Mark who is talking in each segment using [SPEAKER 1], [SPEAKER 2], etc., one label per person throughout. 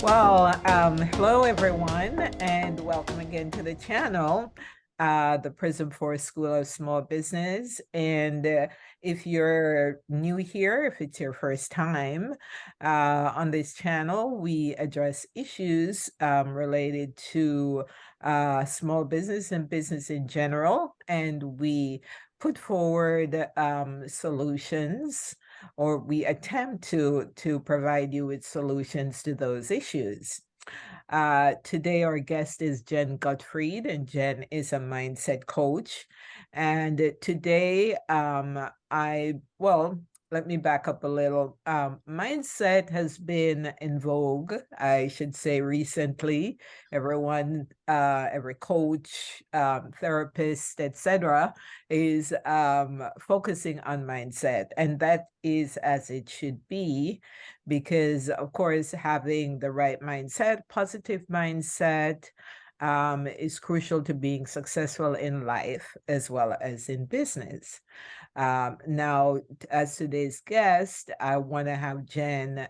[SPEAKER 1] Hello everyone, and welcome again to the channel, the Prism Forest School of Small Business. And if you're new here, if it's your first time on this channel, we address issues related to small business and business in general, and we put forward solutions, or we attempt to provide you with solutions to those issues. Today, our guest is Jen Gottfried, and Jen is a mindset coach. And today, let me back up a little. Mindset has been in vogue, I should say, recently. Every coach, therapist, etc., is focusing on mindset, and that is as it should be, because of course having the right mindset, positive mindset, is crucial to being successful in life as well as in business. Now, as today's guest, I want to have Jen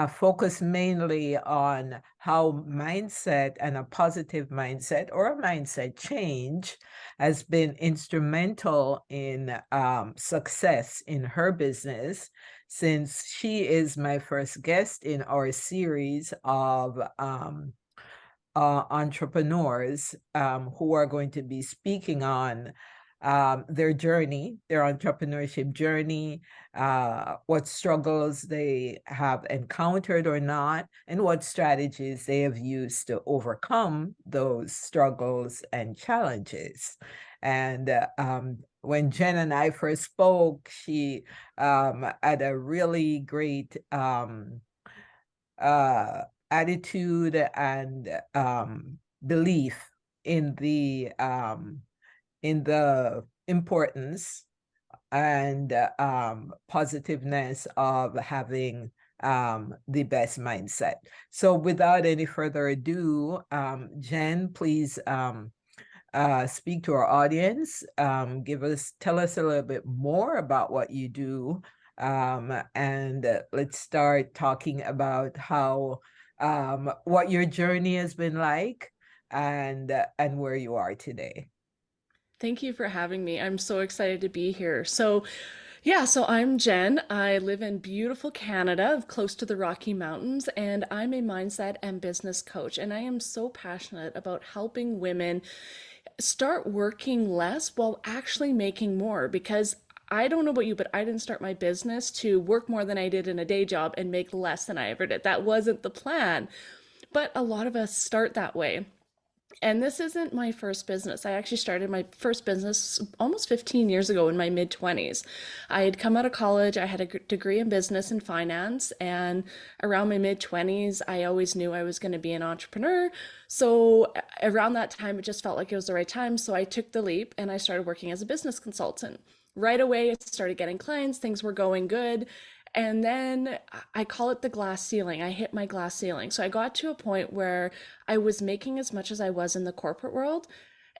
[SPEAKER 1] focus mainly on how mindset and a positive mindset or a mindset change has been instrumental in success in her business, since she is my first guest in our series of entrepreneurs who are going to be speaking on their journey, their entrepreneurship journey, what struggles they have encountered or not, and what strategies they have used to overcome those struggles and challenges. And when Jen and I first spoke, she had a really great uh, attitude and belief in the importance and positiveness of having the best mindset. So, without any further ado, Jen, please speak to our audience. Tell us a little bit more about what you do, and let's start talking about how what your journey has been like, and where you are today.
[SPEAKER 2] Thank you for having me. I'm so excited to be here. So I'm Jen. I live in beautiful Canada, close to the Rocky Mountains, and I'm a mindset and business coach. And I am so passionate about helping women start working less while actually making more because I don't know about you, but I didn't start my business to work more than I did in a day job and make less than I ever did. That wasn't the plan. But a lot of us start that way. And this isn't my first business. I actually started my first business almost 15 years ago in my mid 20s. I had come out of college, I had a degree in business and finance, and around my mid 20s, I always knew I was going to be an entrepreneur. So around that time, it just felt like it was the right time. So I took the leap and I started working as a business consultant. Right away, I started getting clients, things were going good. And then I call it the glass ceiling. I hit my glass ceiling. So I got to a point where I was making as much as I was in the corporate world.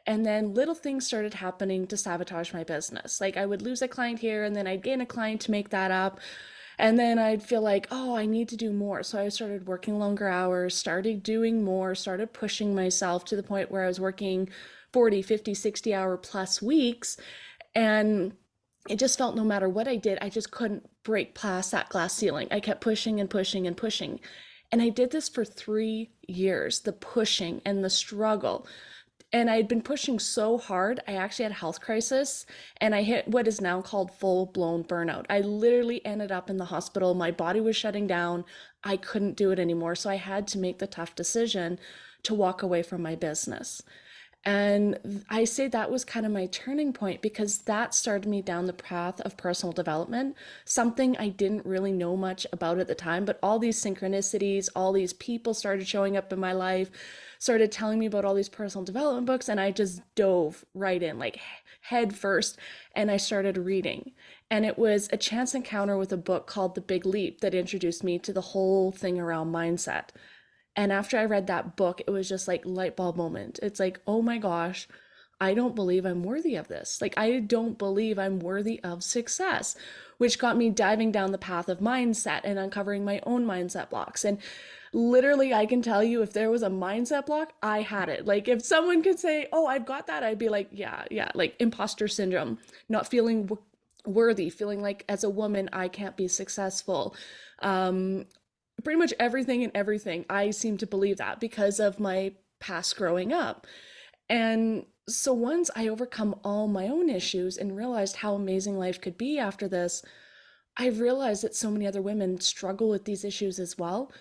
[SPEAKER 2] And then little things started happening to sabotage my business. Like I would lose a client here and then I'd gain a client to make that up. And then I'd feel like, oh, I need to do more. So I started working longer hours, started doing more, started pushing myself to the point where I was working 40, 50, 60 hour plus weeks. And it just felt no matter what I did, I just couldn't break past that glass ceiling. I kept pushing and pushing and pushing. And I did this for 3 years, the pushing and the struggle. And I had been pushing so hard, I actually had a health crisis and I hit what is now called full blown burnout. I literally ended up in the hospital. My body was shutting down. I couldn't do it anymore. So I had to make the tough decision to walk away from my business. And I say that was kind of my turning point because that started me down the path of personal development, something I didn't really know much about at the time, but all these synchronicities, all these people started showing up in my life, started telling me about all these personal development books, and I just dove right in, like head first, and I started reading. And it was a chance encounter with a book called The Big Leap that introduced me to the whole thing around mindset. And after I read that book, it was just like light bulb moment. It's like, oh my gosh, I don't believe I'm worthy of this. Like, I don't believe I'm worthy of success, which got me diving down the path of mindset and uncovering my own mindset blocks. And literally, I can tell you if there was a mindset block, I had it. Like, if someone could say, "Oh, I've got that," I'd be like, "Yeah, yeah." Like, imposter syndrome, not feeling worthy, feeling like as a woman, I can't be successful. Um, Pretty much everything and everything. I seem to believe that because of my past growing up. And so once I overcome all my own issues and realized how amazing life could be after this, I realized that so many other women struggle with these issues as well.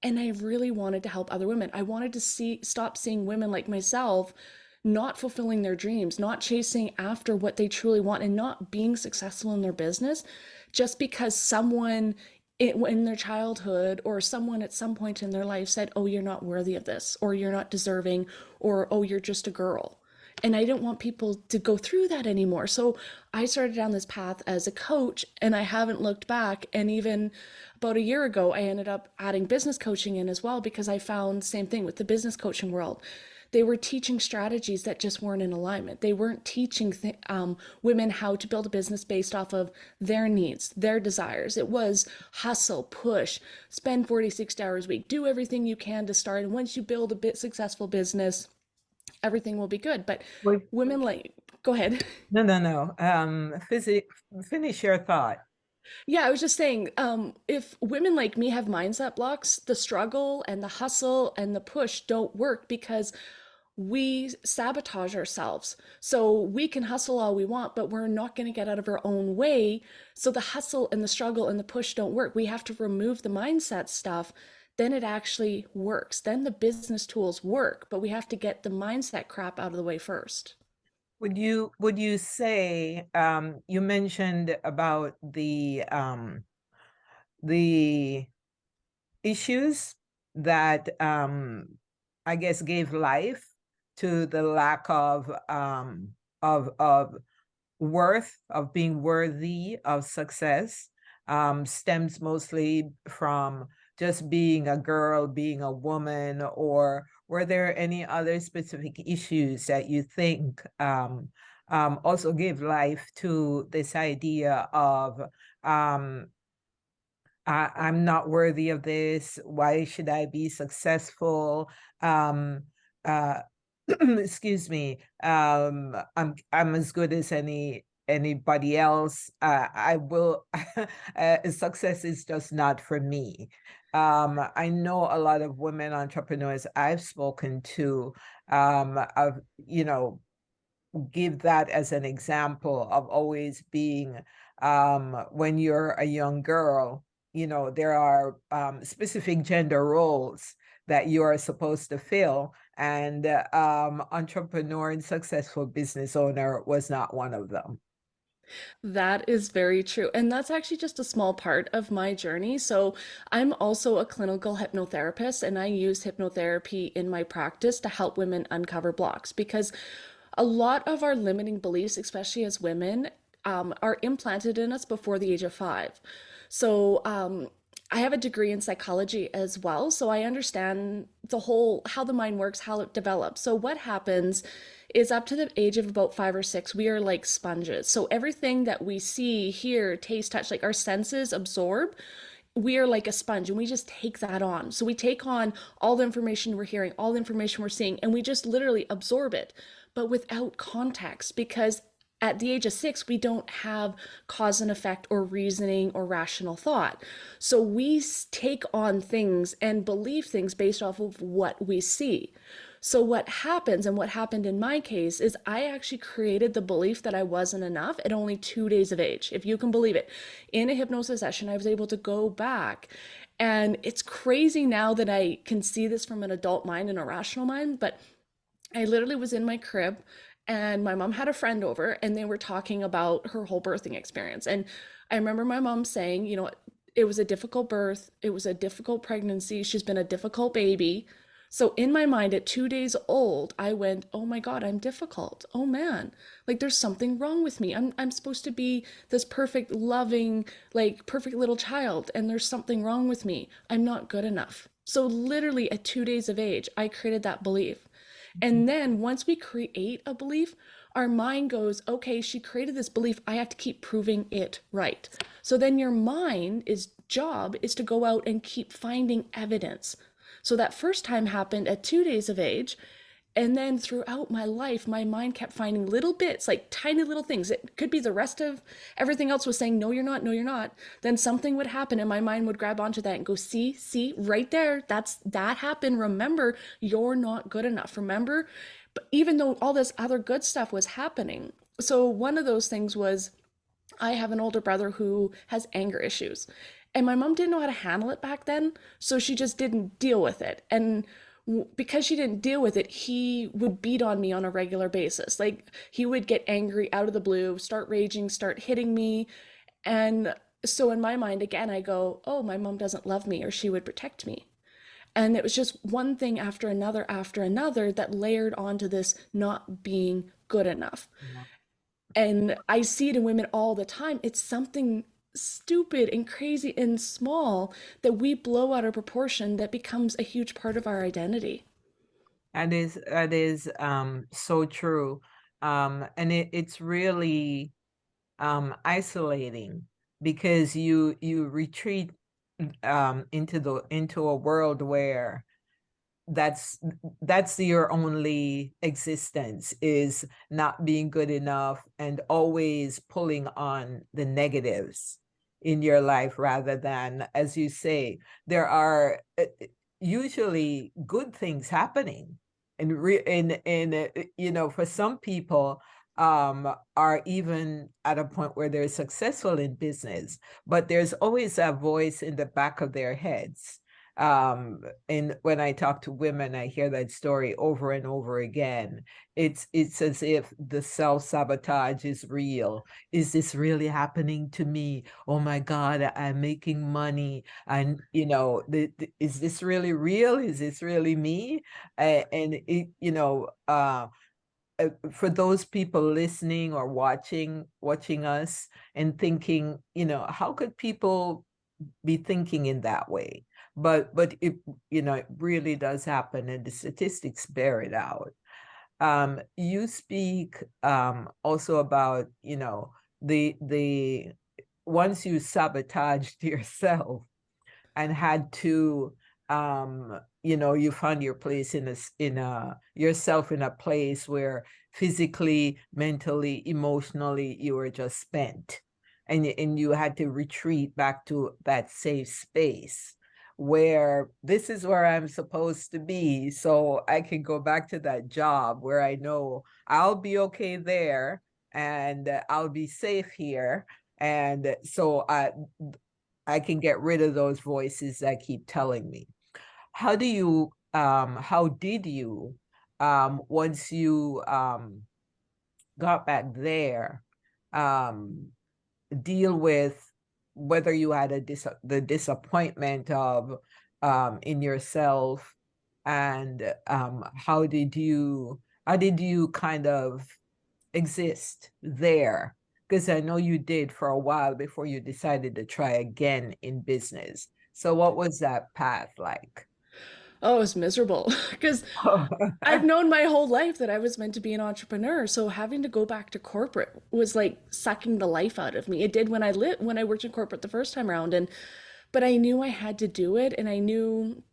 [SPEAKER 2] And I really wanted to help other women. I wanted to stop seeing women like myself not fulfilling their dreams, not chasing after what they truly want, and not being successful in their business just because someone in their childhood or someone at some point in their life said, "Oh, you're not worthy of this," or "You're not deserving," or "Oh, you're just a girl." And I didn't want people to go through that anymore. So I started down this path as a coach, and I haven't looked back. And even about a year ago, I ended up adding business coaching in as well because I found same thing with the business coaching world. They were teaching strategies that just weren't in alignment. They weren't teaching women how to build a business based off of their needs, their desires. It was hustle, push, spend 46 hours a week, do everything you can to start. And once you build a bit successful business, everything will be good. But
[SPEAKER 1] Wait,
[SPEAKER 2] women like, go ahead.
[SPEAKER 1] no, no, no. Finish your thought.
[SPEAKER 2] Yeah, I was just saying, if women like me have mindset blocks, the struggle and the hustle and the push don't work because we sabotage ourselves. So we can hustle all we want, but we're not going to get out of our own way. So the hustle and the struggle and the push don't work. We have to remove the mindset stuff. Then it actually works. Then the business tools work, but we have to get the mindset crap out of the way first.
[SPEAKER 1] Would you say you mentioned about the issues that I guess gave life to the lack of worth, of being worthy of success, stems mostly from just being a girl, being a woman, or were there any other specific issues that you think also gave life to this idea of I'm not worthy of this. Why should I be successful? Uh, excuse me. I'm as good as anybody else. I will. Success is just not for me. I know a lot of women entrepreneurs I've spoken to. Of give that as an example of always being when you're a young girl, there are specific gender roles that you are supposed to fill, and entrepreneur and successful business owner was not one of them.
[SPEAKER 2] That is very true. And that's actually just a small part of my journey. So, I'm also a clinical hypnotherapist, and I use hypnotherapy in my practice to help women uncover blocks because a lot of our limiting beliefs, especially as women, are implanted in us before the age of 5. So, I have a degree in psychology as well, so I understand the whole how the mind works, how it develops. So what happens is up to the age of about 5 or 6, we are like sponges. So everything that we see, hear, taste, touch, like our senses absorb, we are like a sponge and we just take that on. So we take on all the information we're hearing, all the information we're seeing, and we just literally absorb it, but without context because at the age of 6, we don't have cause and effect or reasoning or rational thought. So we take on things and believe things based off of what we see. So, what happens, and what happened in my case, is I actually created the belief that I wasn't enough at only 2 days of age, if you can believe it. In a hypnosis session, I was able to go back. And it's crazy now that I can see this from an adult mind and a rational mind, but I literally was in my crib and my mom had a friend over and they were talking about her whole birthing experience. And I remember my mom saying, it was a difficult birth, it was a difficult pregnancy, she's been a difficult baby. So in my mind at 2 days old, I went, "Oh my God, I'm difficult. Oh man, like there's something wrong with me. I'm supposed to be this perfect, loving, like perfect little child, and there's something wrong with me. I'm not good enough." So literally at 2 days of age, I created that belief. And then once we create a belief, our mind goes, okay, she created this belief. I have to keep proving it right. So then your mind's job is to go out and keep finding evidence. So that first time happened at 2 days of age. And then throughout my life, my mind kept finding little bits, like tiny little things. It could be the rest of everything else was saying, no, you're not, no, you're not. Then something would happen and my mind would grab onto that and go, see, right there, that happened. Remember, you're not good enough. Remember, but even though all this other good stuff was happening. So one of those things was I have an older brother who has anger issues. And my mom didn't know how to handle it back then, so she just didn't deal with it. And because she didn't deal with it, he would beat on me on a regular basis. Like he would get angry out of the blue, start raging, start hitting me. And so in my mind, again, I go, oh, my mom doesn't love me or she would protect me. And it was just one thing after another that layered onto this not being good enough. And I see it in women all the time. It's something stupid and crazy and small that we blow out of proportion that becomes a huge part of our identity.
[SPEAKER 1] That is so true. And it's really isolating because you retreat into a world where that's that's your only existence, is not being good enough and always pulling on the negatives in your life, rather than, as you say, there are usually good things happening. And for some people are even at a point where they're successful in business, but there's always a voice in the back of their heads. And when I talk to women, I hear that story over and over again. It's as if the self-sabotage is real. Is this really happening to me? Oh my God, I'm making money. And is this really real? Is this really me? And for those people listening or watching us and thinking, how could people be thinking in that way? But it really does happen, and the statistics bear it out. You speak also about, the once you sabotaged yourself and had to, you found your place in a yourself in a place where physically, mentally, emotionally you were just spent, and you had to retreat back to that safe space where this is where I'm supposed to be, so I can go back to that job where I know I'll be okay there, and I'll be safe here. And so I can get rid of those voices that keep telling me. How did you, once you got back there, um, deal with whether you had the disappointment of in yourself, and how did you kind of exist there? Because I know you did for a while before you decided to try again in business. So what was that path like?
[SPEAKER 2] Oh, it was miserable because I've known my whole life that I was meant to be an entrepreneur. So having to go back to corporate was like sucking the life out of me. It did when I worked in corporate the first time around, and but I knew I had to do it, and I knew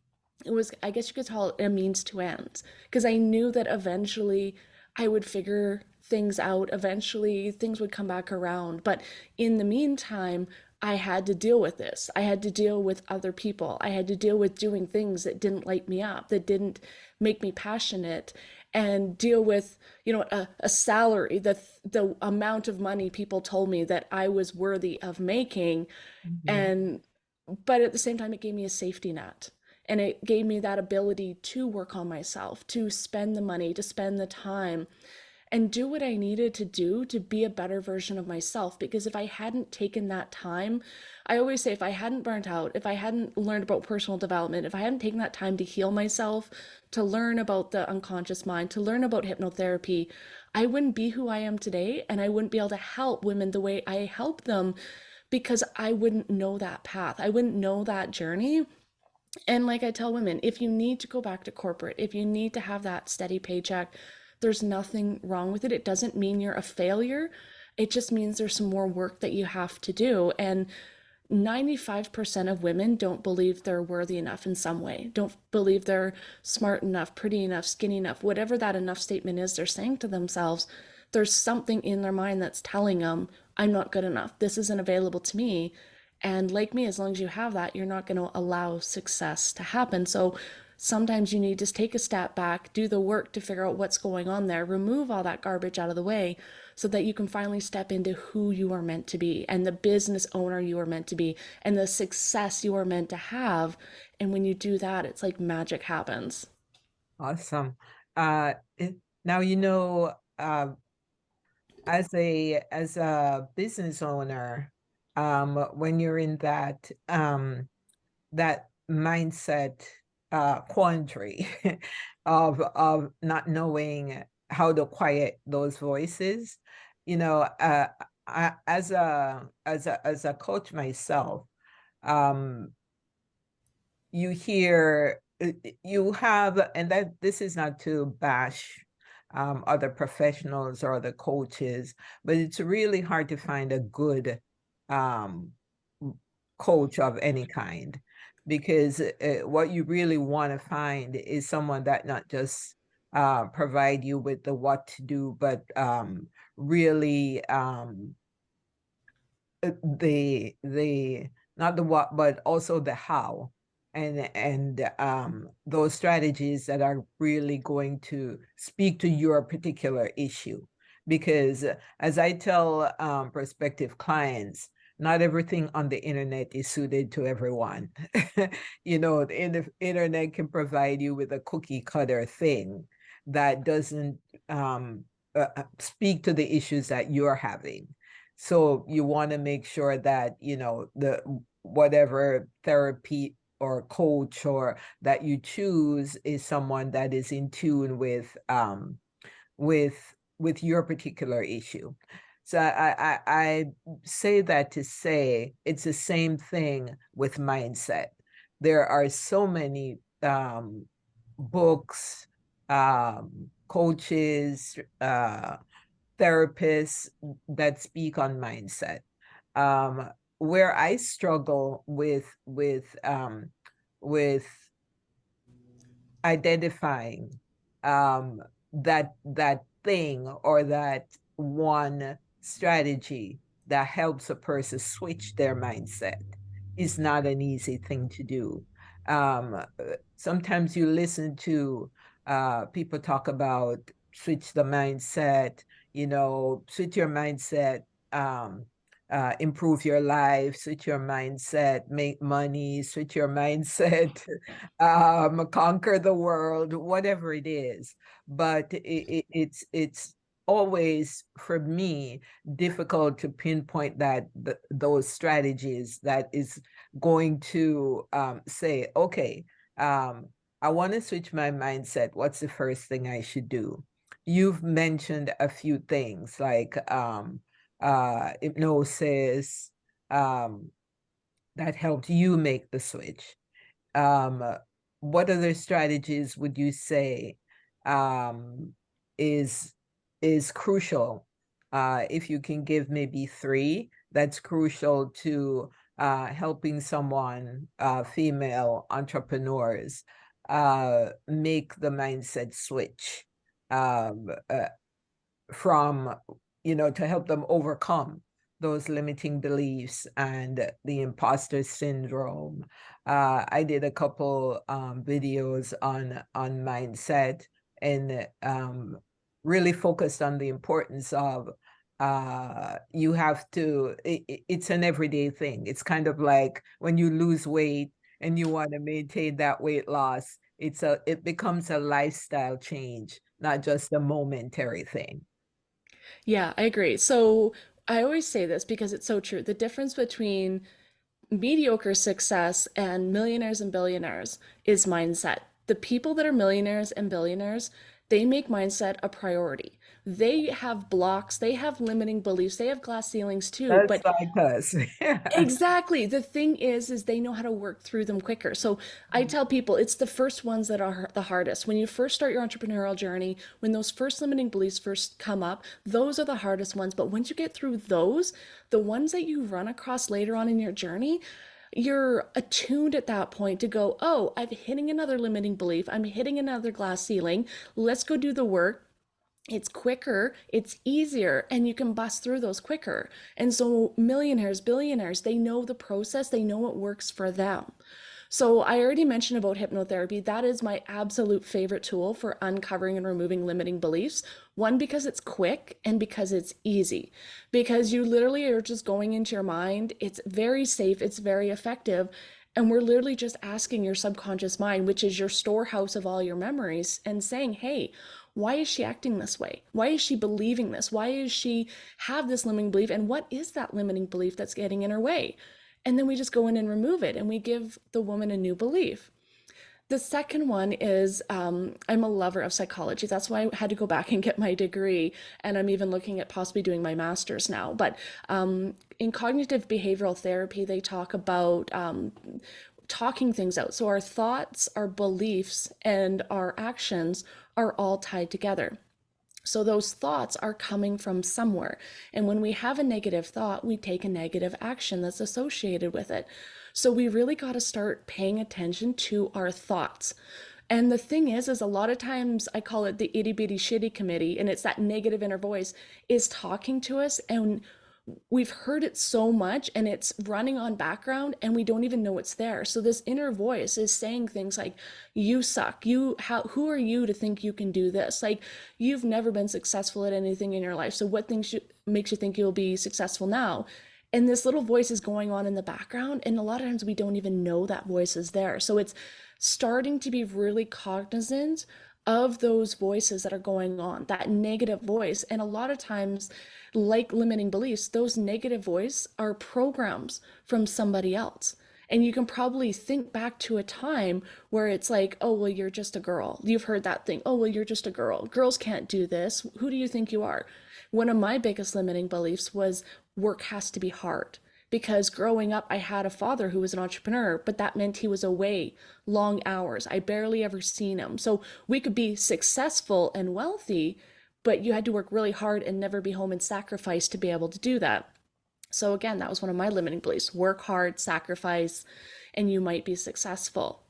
[SPEAKER 2] it was, I guess you could call it a means to ends, because I knew that eventually I would figure things out. Eventually things would come back around. But in the meantime, I had to deal with this. I had to deal with other people. I had to deal with doing things that didn't light me up, that didn't make me passionate, and deal with, a salary, the amount of money people told me that I was worthy of making.
[SPEAKER 1] Mhm.
[SPEAKER 2] And but at the same time, it gave me a safety net, and it gave me that ability to work on myself, to spend the money, to spend the time, and do what I needed to do to be a better version of myself. Because if I hadn't taken that time, I always say, if I hadn't burnt out, if I hadn't learned about personal development, if I hadn't taken that time to heal myself, to learn about the unconscious mind, to learn about hypnotherapy, I wouldn't be who I am today, and I wouldn't be able to help women the way I help them, because I wouldn't know that path. I wouldn't know that journey. And like I tell women, if you need to go back to corporate, if you need to have that steady paycheck, there's nothing wrong with it. It doesn't mean you're a failure. It just means there's some more work that you have to do. And 95% of women don't believe they're worthy enough in some way, don't believe they're smart enough, pretty enough, skinny enough, whatever that enough statement is they're saying to themselves. There's something in their mind that's telling them, I'm not good enough. This isn't available to me. And like me, as long as you have that, you're not going to allow success to happen. So sometimes you need to take a step back, do the work to figure out what's going on there, remove all that garbage out of the way so that you can finally step into who you are meant to be and the business owner you are meant to be and the success you are meant to have. And when you do that, it's like magic happens.
[SPEAKER 1] Awesome. Now, as a business owner, when you're in that mindset quandary of not knowing how to quiet those voices, you know, as a coach myself, um, you hear you have, and that this is not to bash other professionals or other coaches, but it's really hard to find a good um, coach of any kind, because what you really want to find is someone that not just provide you with the what to do, but really the not the what, but also the how, and those strategies that are really going to speak to your particular issue. Because as I tell prospective clients, not everything on the internet is suited to everyone. The internet can provide you with a cookie cutter thing that doesn't speak to the issues that you're having. So you want to make sure that, the whatever therapy or coach or that you choose is someone that is in tune with with your particular issue. So I say that to say it's the same thing with mindset. There are so many books, coaches, therapists that speak on mindset. Um, where I struggle with identifying that thing or that one strategy that helps a person switch their mindset is not an easy thing to do. Sometimes you listen to people talk about switch the mindset, switch your mindset, improve your life, switch your mindset, make money, switch your mindset, conquer the world, whatever it is. But it's always, for me, difficult to pinpoint those strategies that is going to say, okay, I want to switch my mindset. What's the first thing I should do? You've mentioned a few things like hypnosis, um, that helped you make the switch. Um, what other strategies would you say um, is is crucial? If you can give maybe three, that's crucial to helping someone, female entrepreneurs, make the mindset switch um, uh, from, to help them overcome those limiting beliefs and the imposter syndrome. I did a couple videos on mindset, and really focused on the importance of you have to, it's an everyday thing. It's kind of like when you lose weight and you want to maintain that weight loss, it becomes a lifestyle change, not just a momentary thing.
[SPEAKER 2] Yeah, I agree. So I always say this because it's so true. The difference between mediocre success and millionaires and billionaires is mindset. The people that are millionaires and billionaires, they make mindset a priority. they have blocks, they have limiting beliefs, they have glass ceilings too.
[SPEAKER 1] That's
[SPEAKER 2] But
[SPEAKER 1] like us.
[SPEAKER 2] exactly. The thing is they know how to work through them quicker. So I tell people it's the first ones that are the hardest. When you first start your entrepreneurial journey, when those first limiting beliefs first come up, those are the hardest ones. But once you get through those, the ones that you run across later on in your journey, you're attuned at that point to go, oh, I'm hitting another limiting belief. I'm hitting another glass ceiling. Let's go do the work. It's quicker, it's easier, and you can bust through those quicker. And so millionaires, billionaires, they know the process, they know what works for them. So I already mentioned about hypnotherapy. That is my absolute favorite tool for uncovering and removing limiting beliefs. One, because it's quick, and because it's easy. Because you literally are just going into your mind. It's very safe, it's very effective. And we're literally just asking your subconscious mind, which is your storehouse of all your memories, and saying, hey, why is she acting this way? Why is she believing this? Why is she have this limiting belief? And what is that limiting belief that's getting in her way? And then we just go in and remove it and we give the woman a new belief. The second one is I'm a lover of psychology. That's why I had to go back and get my degree. And I'm even looking at possibly doing my master's now. But in cognitive behavioral therapy, they talk about talking things out. So our thoughts, our beliefs, and our actions are all tied together. So those thoughts are coming from somewhere. And when we have a negative thought, we take a negative action that's associated with it. So we really got to start paying attention to our thoughts. And the thing is a lot of times I call it the itty bitty shitty committee, and it's that negative inner voice is talking to us, and we've heard it so much and it's running on background and we don't even know it's there. So this inner voice is saying things like, you suck, who are you to think you can do this? Like, you've never been successful at anything in your life, so what makes you think you'll be successful now? And this little voice is going on in the background, and a lot of times we don't even know that voice is there. So it's starting to be really cognizant of those voices that are going on, that negative voice. And a lot of times, like limiting beliefs, those negative voice are programs from somebody else. And you can probably think back to a time where it's like, oh, well, you're just a girl. You've heard that thing. Oh, well, you're just a girl. Girls can't do this. Who do you think you are? One of my biggest limiting beliefs was work has to be hard. Because growing up, I had a father who was an entrepreneur, but that meant he was away long hours. I barely ever seen him. So we could be successful and wealthy, but you had to work really hard and never be home and sacrifice to be able to do that. So again, that was one of my limiting beliefs. Work hard, sacrifice, and you might be successful.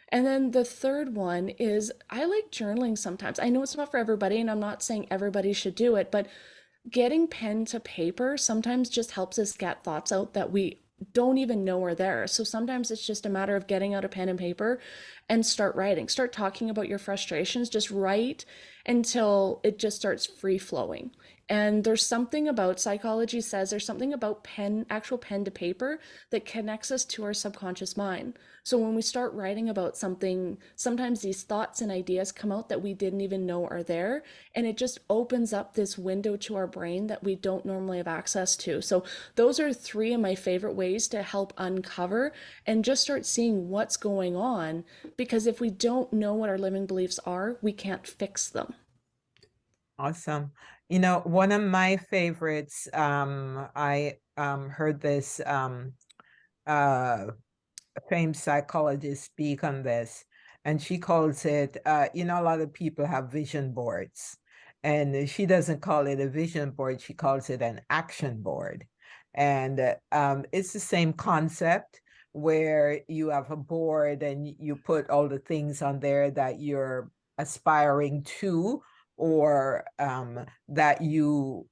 [SPEAKER 2] And then the third one is I like journaling sometimes. I know it's not for everybody, and I'm not saying everybody should do it, but getting pen to paper sometimes just helps us get thoughts out that we don't even know are there. So sometimes it's just a matter of getting out a pen and paper and start writing. Start talking about your frustrations. Just write until it just starts free flowing. And there's something about psychology says there's something about actual pen to paper that connects us to our subconscious mind. So when we start writing about something, sometimes these thoughts and ideas come out that we didn't even know are there. And it just opens up this window to our brain that we don't normally have access to. So those are three of my favorite ways to help uncover and just start seeing what's going on. Because if we don't know what our limiting beliefs are, we can't fix them.
[SPEAKER 1] Awesome. You know, one of my favorites, I heard this uh famed psychologist speak on this, and she calls it, you know, a lot of people have vision boards, and she doesn't call it a vision board, she calls it an action board. And it's the same concept where you have a board and you put all the things on there that you're aspiring to, or that you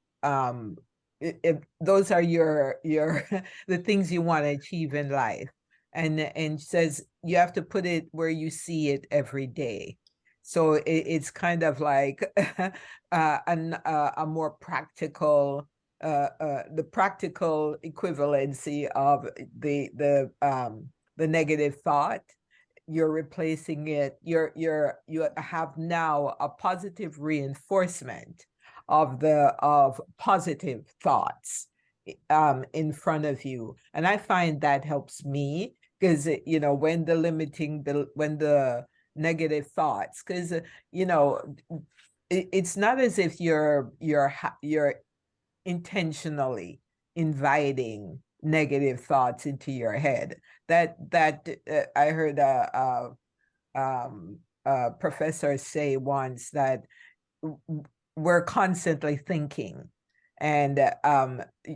[SPEAKER 1] if those are your the things you want to achieve in life. And says you have to put it where you see it every day. So it's kind of like a more practical, the practical equivalency of the negative thought. You're replacing it. You have now a positive reinforcement of positive thoughts in front of you. And I find that helps me, because you know, when the negative thoughts, because you know, it's not as if you're intentionally inviting negative thoughts into your head. I heard a professor say once that we're constantly thinking, and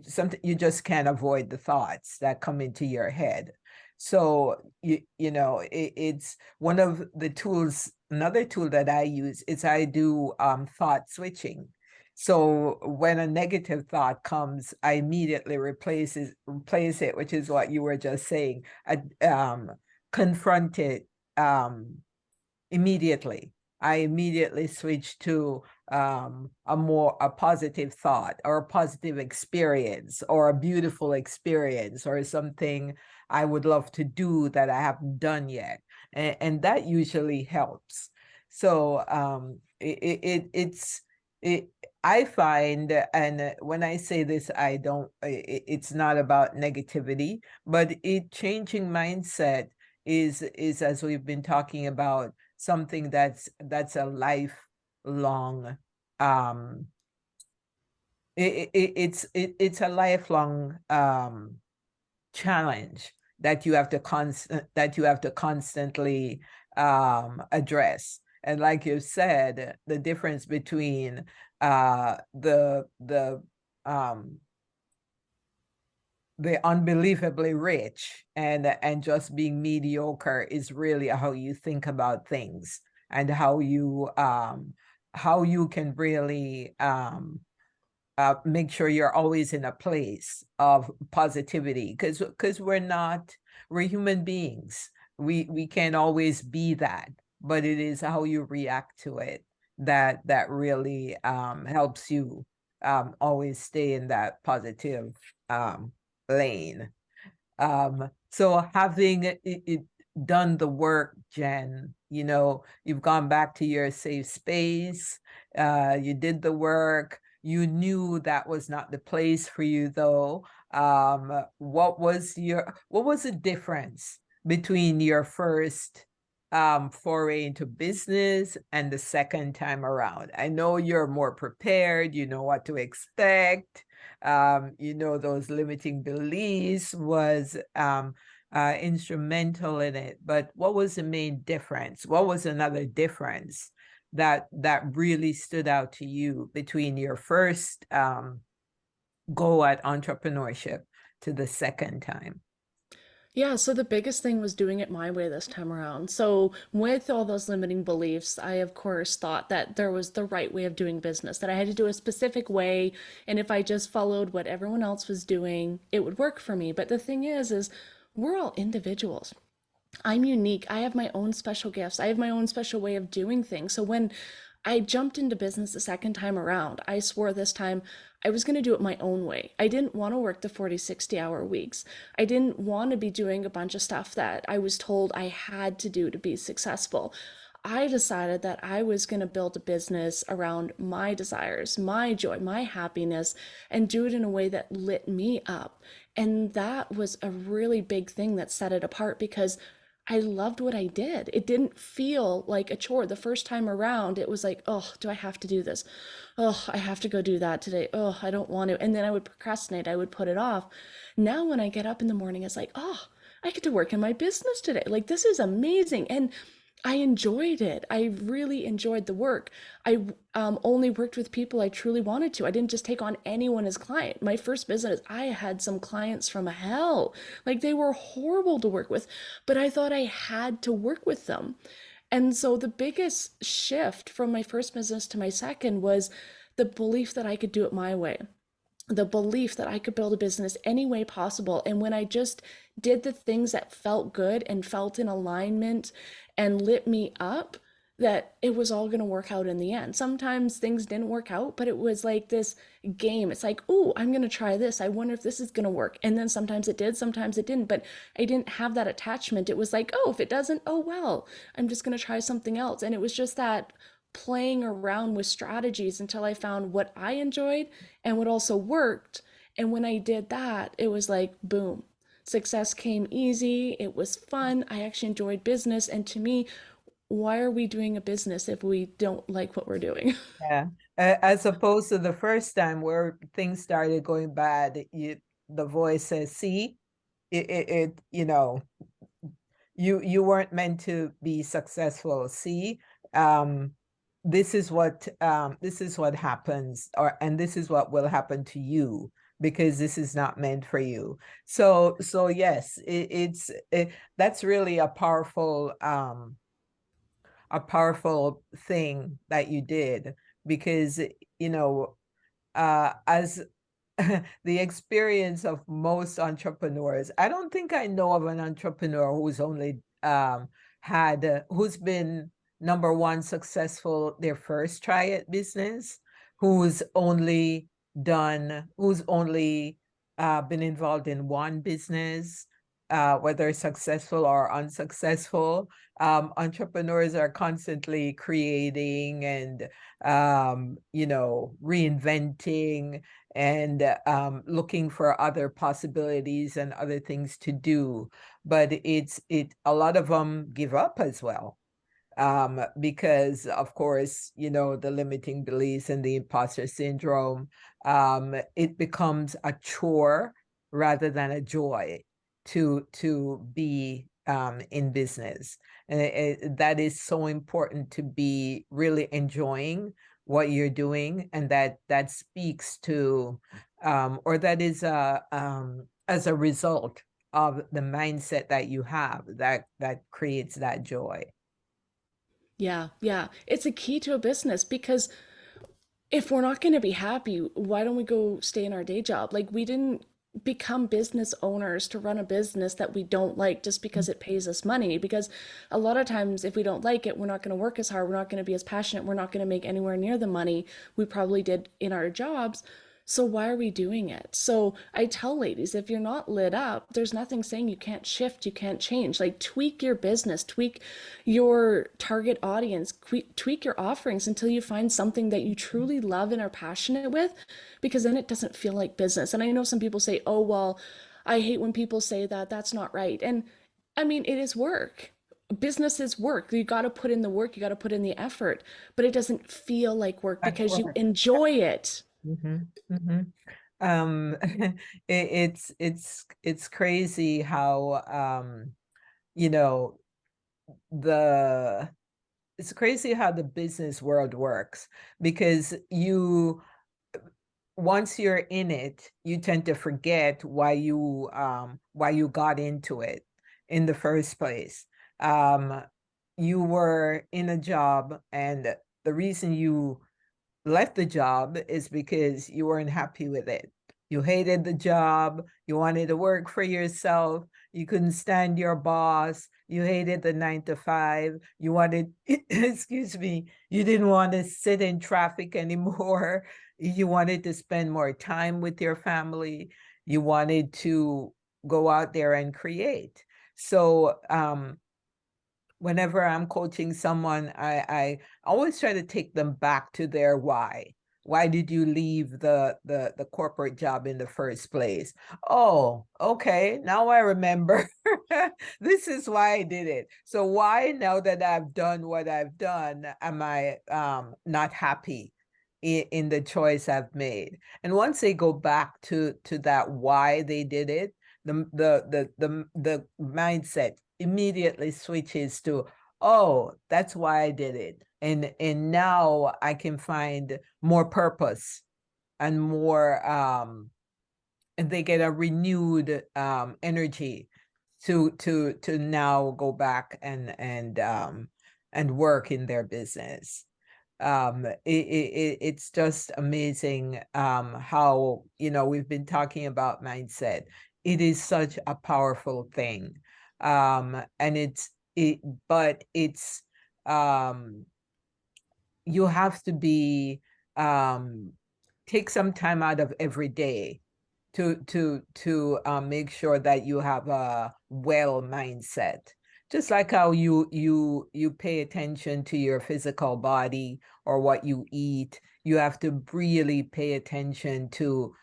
[SPEAKER 1] something you just can't avoid the thoughts that come into your head. So it's one of the tools. Another tool that I use is I do thought switching. So when a negative thought comes, I immediately replace it, which is what you were just saying. Confront it immediately. I immediately switch to a positive thought or a positive experience or a beautiful experience or something I would love to do that I haven't done yet. And that usually helps. So it, I find, and when I say this, I don't, it's not about negativity, but changing mindset is as we've been talking about, something that's a lifelong it's a lifelong challenge that you have to constantly address. And like you said, the difference between um the unbelievably rich and just being mediocre is really how you think about things, and how you can really make sure you're always in a place of positivity, because we're human beings. We can't always be that, but it is how you react to it that really helps you always stay in that positive lane. So having done the work, Jen, you've gone back to your safe space, you did the work, you knew that was not the place for you though. What was the difference between your first foray into business and the second time around? I know you're more prepared, you know what to expect. Those limiting beliefs was instrumental in it. But what was the main difference? What was another difference that really stood out to you between your first go at entrepreneurship to the second time?
[SPEAKER 2] Yeah, so the biggest thing was doing it my way this time around. So, with all those limiting beliefs, I of course thought that there was the right way of doing business, that I had to do a specific way, and if I just followed what everyone else was doing, it would work for me. But the thing is we're all individuals. I'm unique. I have my own special gifts. I have my own special way of doing things. So when I jumped into business the second time around, I swore this time I was going to do it my own way. I didn't want to work the 40, 60-hour weeks. I didn't want to be doing a bunch of stuff that I was told I had to do to be successful. I decided that I was going to build a business around my desires, my joy, my happiness, and do it in a way that lit me up. And that was a really big thing that set it apart because I loved what I did. It didn't feel like a chore. The first time around, it was like, oh, do I have to do this? Oh, I have to go do that today. Oh, I don't want to. And then I would procrastinate. I would put it off. Now, when I get up in the morning, it's like, oh, I get to work in my business today. Like, this is amazing. And I enjoyed it. I really enjoyed the work. I only worked with people I truly wanted to. I didn't just take on anyone as client. My first business, I had some clients from hell. Like they were horrible to work with, but I thought I had to work with them. And so the biggest shift from my first business to my second was the belief that I could do it my way, the belief that I could build a business any way possible. And when I just did the things that felt good and felt in alignment and lit me up, that it was all going to work out in the end. Sometimes things didn't work out, but it was like this game. It's like, oh, I'm going to try this. I wonder if this is going to work. And then sometimes it did, sometimes it didn't. But I didn't have that attachment. It was like, oh, if it doesn't, oh, well, I'm just going to try something else. And it was just that playing around with strategies until I found what I enjoyed and what also worked. And when I did that, it was like, boom, success came easy. It was fun. I actually enjoyed business. And to me, why are we doing a business if we don't like what we're doing?
[SPEAKER 1] Yeah. As opposed to the first time where things started going bad, the voice says, see, you know, you weren't meant to be successful. See, um, this is what happens, and this is what will happen to you because this is not meant for you. So yes, that's really a powerful thing that you did because you know as the experience of most entrepreneurs. I don't think I know of an entrepreneur who's only who's been number one successful their first try at business, who's only been involved in one business, whether successful or unsuccessful. Entrepreneurs are constantly creating and reinventing and looking for other possibilities and other things to do. But a lot of them give up as well. Because of course, the limiting beliefs and the imposter syndrome, it becomes a chore rather than a joy to be in business. And that is so important to be really enjoying what you're doing, and that speaks to or that is as a result of the mindset that you have that creates that joy.
[SPEAKER 2] Yeah, yeah. It's a key to a business because if we're not going to be happy, why don't we go stay in our day job? Like, we didn't become business owners to run a business that we don't like just because it pays us money. Because a lot of times, if we don't like it, we're not going to work as hard, we're not going to be as passionate, we're not going to make anywhere near the money we probably did in our jobs. So why are we doing it? So I tell ladies, if you're not lit up, there's nothing saying you can't shift, you can't change. Like, tweak your business, tweak your target audience, tweak your offerings until you find something that you truly love and are passionate with, because then it doesn't feel like business. And I know some people say, oh, well, I hate when people say that. That's not right. And I mean, it is work. Business is work. You got to put in the work, you got to put in the effort, but it doesn't feel like work
[SPEAKER 1] At
[SPEAKER 2] because you
[SPEAKER 1] work.
[SPEAKER 2] enjoy it.
[SPEAKER 1] Mhm, mhm. It's crazy how you know the it's crazy how the business world works because you once you're in it, you tend to forget why you got into it in the first place. Um, you were in a job, and the reason you left the job is because you weren't happy with it. You hated the job. You wanted to work for yourself. You couldn't stand your boss. You hated the 9 to 5. You wanted, excuse me, you didn't want to sit in traffic anymore. You wanted to spend more time with your family. You wanted to go out there and create. So, whenever I'm coaching someone, I always try to take them back to their why. Why did you leave the corporate job in the first place? Oh, okay, now I remember. This is why I did it. So why, now that I've done what I've done, am I not happy in the choice I've made? And once they go back to that why they did it, the mindset immediately switches to, oh, that's why I did it. And now I can find more purpose and more and they get a renewed energy to now go back and work in their business. It's just amazing how, we've been talking about mindset. It is such a powerful thing. And but it's, you have to be, take some time out of every day to make sure that you have a well mindset. Just like how you pay attention to your physical body or what you eat, you have to really pay attention to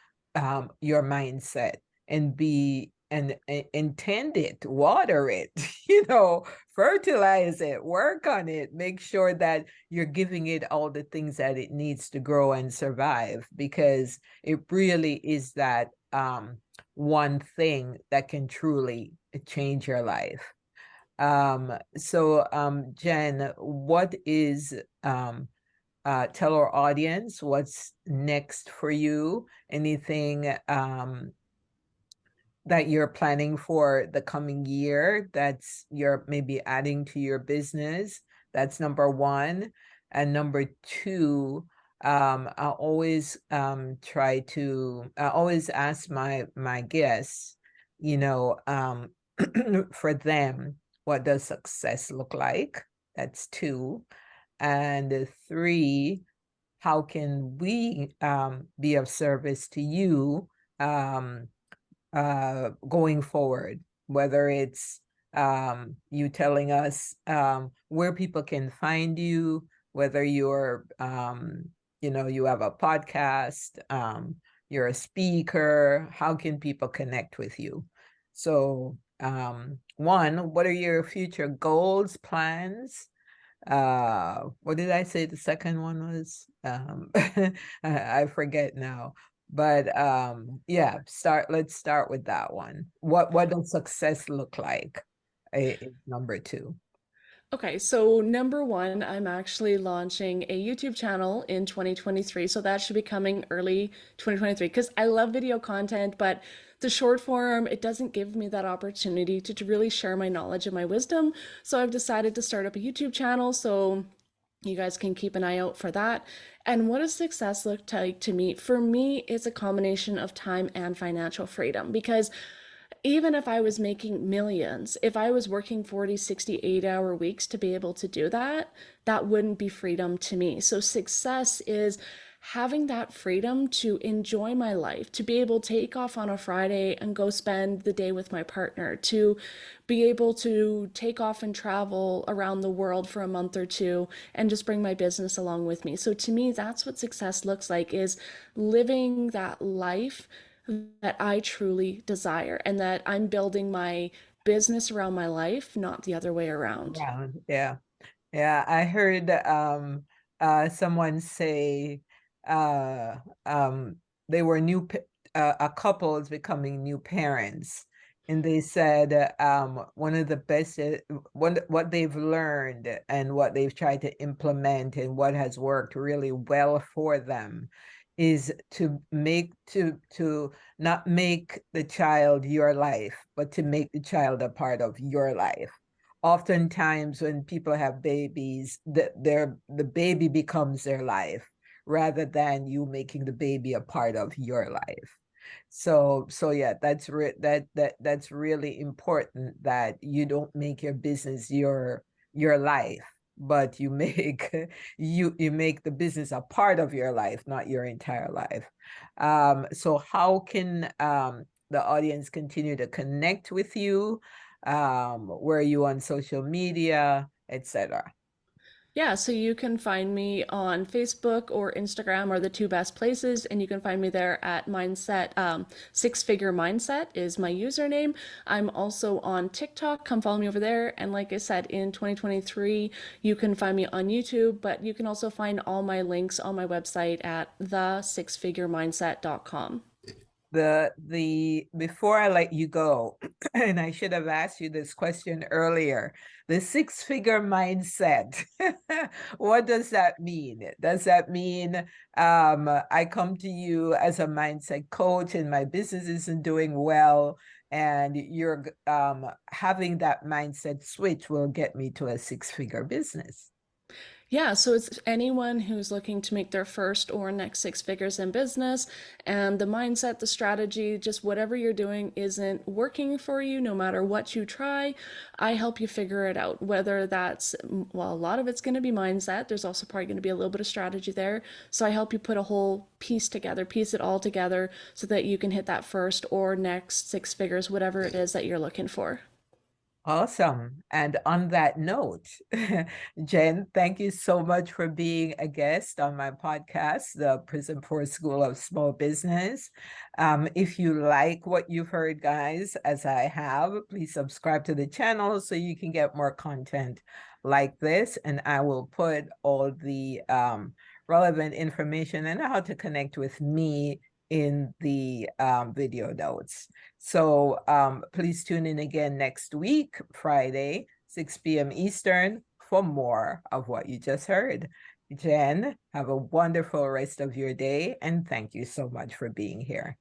[SPEAKER 1] your mindset and be intend it, water it, fertilize it, work on it, make sure that you're giving it all the things that it needs to grow and survive, because it really is that one thing that can truly change your life. So Jen, what is tell our audience what's next for you? Anything that you're planning for the coming year that's you're maybe adding to your business? That's number one. And number two, I always I always ask my guests, you know, for them, what does success look like? That's two. And three, how can we be of service to you going forward, whether it's you telling us where people can find you, whether you're you have a podcast, you're a speaker, how can people connect with you? So one, what are your future goals, plans? What did I say the second one was? I forget now. But yeah, let's start with that one. What does success look like? Is number two.
[SPEAKER 2] Okay, so number one, I'm actually launching a YouTube channel in 2023. So that should be coming early 2023 because I love video content, but the short form, it doesn't give me that opportunity to really share my knowledge and my wisdom. So I've decided to start up a YouTube channel. So you guys can keep an eye out for that. And what does success look like to me? For me, it's a combination of time and financial freedom because even if I was making millions, if I was working 40, 60, 8-hour weeks to be able to do that, that wouldn't be freedom to me. So success is having that freedom to enjoy my life, to be able to take off on a Friday and go spend the day with my partner, to be able to take off and travel around the world for a month or two and just bring my business along with me. So to me, that's what success looks like, is living that life that I truly desire and that I'm building my business around my life, not the other way around.
[SPEAKER 1] Yeah, yeah. Yeah, I heard someone say uh they were a couple is becoming new parents, and they said one of the best what they've learned and what they've tried to implement and what has worked really well for them is to not make the child your life, but to make the child a part of your life. Oftentimes when people have babies, the baby becomes their life rather than you making the baby a part of your life. So yeah, that's really important, that you don't make your business your life, but you make you make the business a part of your life, not your entire life. So how can the audience continue to connect with you? Where are you on social media, etc.?
[SPEAKER 2] Yeah, so you can find me on Facebook or Instagram are the two best places, and you can find me there at Mindset. Six Figure Mindset is my username. I'm also on TikTok. Come follow me over there. And like I said, in 2023, you can find me on YouTube, but you can also find all my links on my website at the6figuremindset.com.
[SPEAKER 1] The before I let you go, and I should have asked you this question earlier, the six-figure mindset. What does that mean? Does that mean I come to you as a mindset coach and my business isn't doing well, and you're having that mindset switch will get me to a six-figure business?
[SPEAKER 2] Yeah, so it's anyone who's looking to make their first or next six figures in business, and the mindset, the strategy, just whatever you're doing isn't working for you, no matter what you try, I help you figure it out. Whether that's, well, a lot of it's going to be mindset. There's also probably going to be a little bit of strategy there. So I help you put a whole piece together, piece it all together so that you can hit that first or next six figures, whatever it is that you're looking for.
[SPEAKER 1] Awesome. And on that note, Jen, thank you so much for being a guest on my podcast, the Prism for School of Small Business. If you like what you've heard, guys, as I have, please subscribe to the channel so you can get more content like this. And I will put all the relevant information and how to connect with me in the video notes. So please tune in again next week, Friday, 6 p.m. Eastern, for more of what you just heard. Jen, have a wonderful rest of your day, and thank you so much for being here.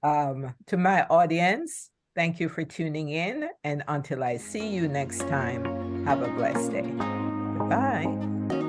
[SPEAKER 1] To my audience, thank you for tuning in, and until I see you next time, have a blessed day. Goodbye.